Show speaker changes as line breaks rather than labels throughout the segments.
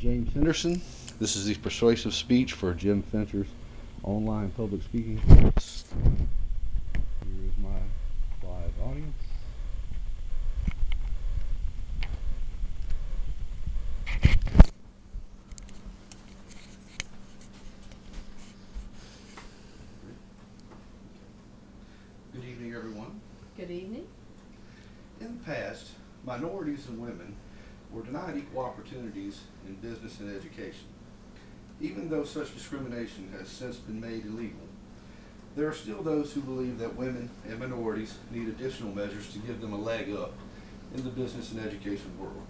James Henderson. This is the persuasive speech for Jim Fincher's online public speaking course. Here is my live audience. Good evening, everyone.
Good evening.
In the past, minorities and women were denied equal opportunities in business and education. Even though such discrimination has since been made illegal, there are still those who believe that women and minorities need additional measures to give them a leg up in the business and education world.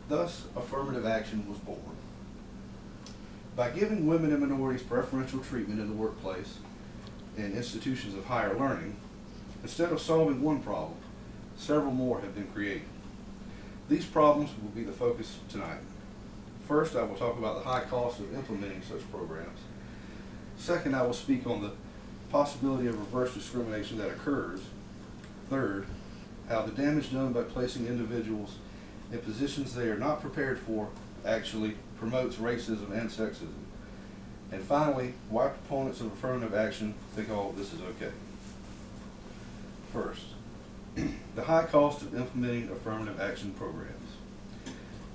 Thus, affirmative action was born. By giving women and minorities preferential treatment in the workplace and institutions of higher learning, instead of solving one problem, several more have been created. These problems will be the focus tonight. First, I will talk about the high cost of implementing such programs. Second, I will speak on the possibility of reverse discrimination that occurs. Third, how the damage done by placing individuals in positions they are not prepared for actually promotes racism and sexism. And finally, why proponents of affirmative action think all of this is okay. First, the high cost of implementing affirmative action programs.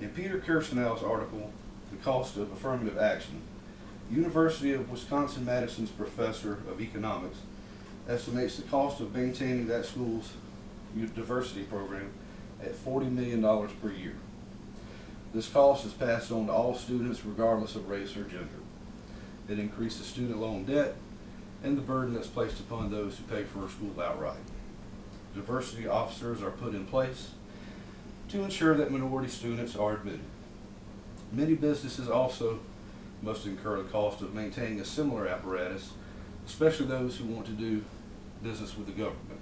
In Peter Kirstinow's article, The Cost of Affirmative Action, University of Wisconsin-Madison's professor of economics estimates the cost of maintaining that school's diversity program at $40 million per year. This cost is passed on to all students regardless of race or gender. It increases student loan debt and the burden that's placed upon those who pay for a school outright. Diversity officers are put in place to ensure that minority students are admitted. Many businesses also must incur the cost of maintaining a similar apparatus, especially those who want to do business with the government.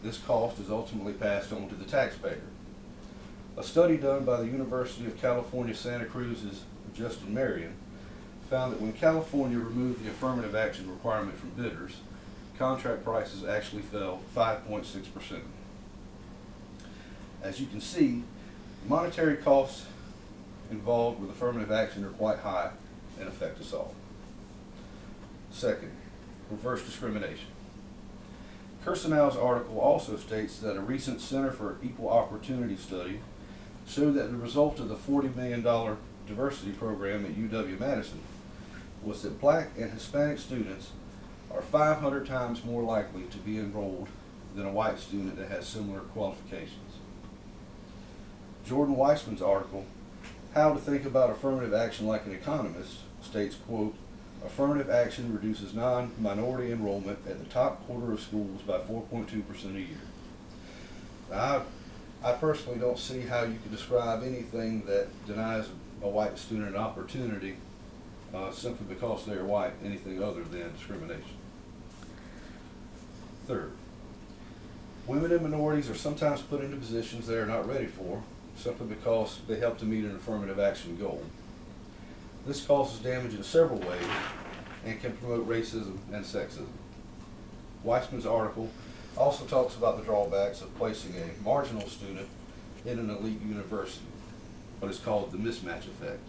This cost is ultimately passed on to the taxpayer. A study done by the University of California, Santa Cruz's Justin Marion found that when California removed the affirmative action requirement from bidders, contract prices actually fell 5.6%. As you can see, monetary costs involved with affirmative action are quite high and affect us all. Second, reverse discrimination. Kirstinow's article also states that a recent Center for Equal Opportunity study showed that the result of the $40 million diversity program at UW-Madison was that black and Hispanic students are 500 times more likely to be enrolled than a white student that has similar qualifications. Jordan Weissman's article, How to Think About Affirmative Action Like an Economist, states, quote, affirmative action reduces non-minority enrollment at the top quarter of schools by 4.2% a year. Now, I personally don't see how you can describe anything that denies a white student an opportunity simply because they are white, anything other than discrimination. Third, women and minorities are sometimes put into positions they are not ready for simply because they help to meet an affirmative action goal. This causes damage in several ways and can promote racism and sexism. Weissman's article also talks about the drawbacks of placing a marginal student in an elite university, what is called the mismatch effect.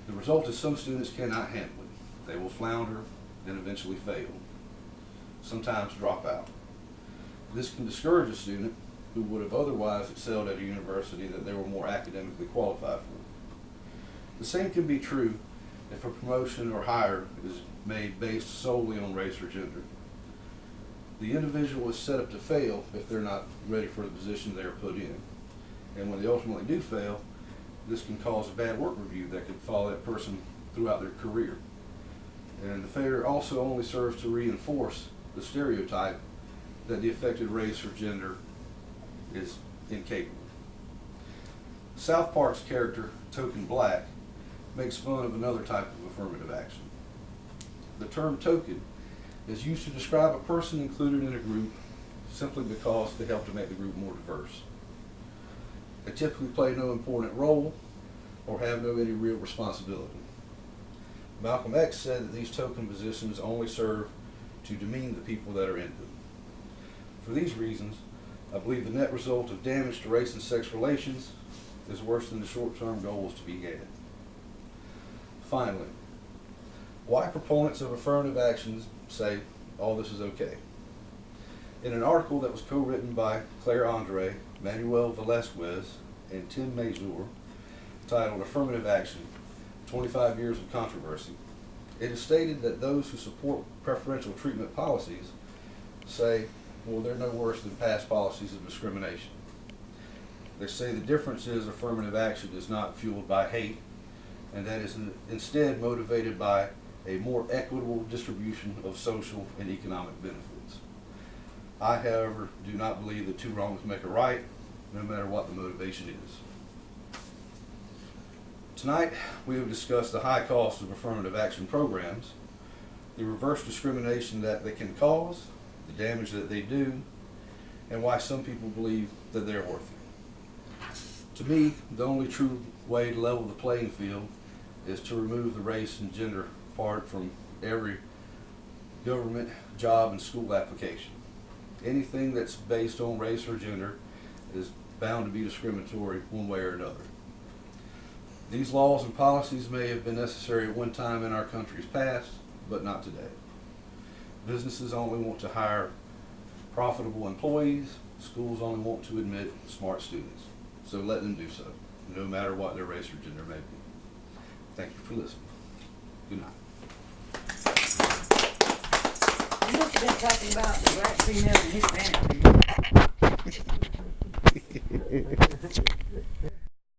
The result is some students cannot handle it. They will flounder and eventually fail, sometimes drop out. This can discourage a student who would have otherwise excelled at a university that they were more academically qualified for. The same can be true if a promotion or hire is made based solely on race or gender. The individual is set up to fail if they're not ready for the position they are put in. And when they ultimately do fail, this can cause a bad work review that could follow that person throughout their career. And the failure also only serves to reinforce the stereotype that the affected race or gender is incapable. South Park's character, Token Black, makes fun of another type of affirmative action. The term token is used to describe a person included in a group simply because they help to make the group more diverse. They typically play no important role or have no any real responsibility. Malcolm X said that these token positions only serve to demean the people that are in them. For these reasons, I believe the net result of damage to race and sex relations is worse than the short-term goals to be gained. Finally, why proponents of affirmative actions say all this is okay. In an article that was co-written by Claire Andre, Manuel Velasquez, and Tim Mazur, titled Affirmative Action, 25 Years of Controversy, it is stated that those who support preferential treatment policies say, well, they're no worse than past policies of discrimination. They say the difference is affirmative action is not fueled by hate, and that is instead motivated by a more equitable distribution of social and economic benefits. I, however, do not believe that two wrongs make a right, no matter what the motivation is. Tonight, we have discussed the high cost of affirmative action programs, the reverse discrimination that they can cause, the damage that they do, and why some people believe that they're worth it. To me, the only true way to level the playing field is to remove the race and gender part from every government, job, and school application. Anything that's based on race or gender is bound to be discriminatory one way or another. These laws and policies may have been necessary at one time in our country's past, but not today. Businesses only want to hire profitable employees. Schools only want to admit smart students. So let them do so, no matter what their race or gender may be. Thank you for listening. Good night.
You must have been talking about the black female and Hispanic female.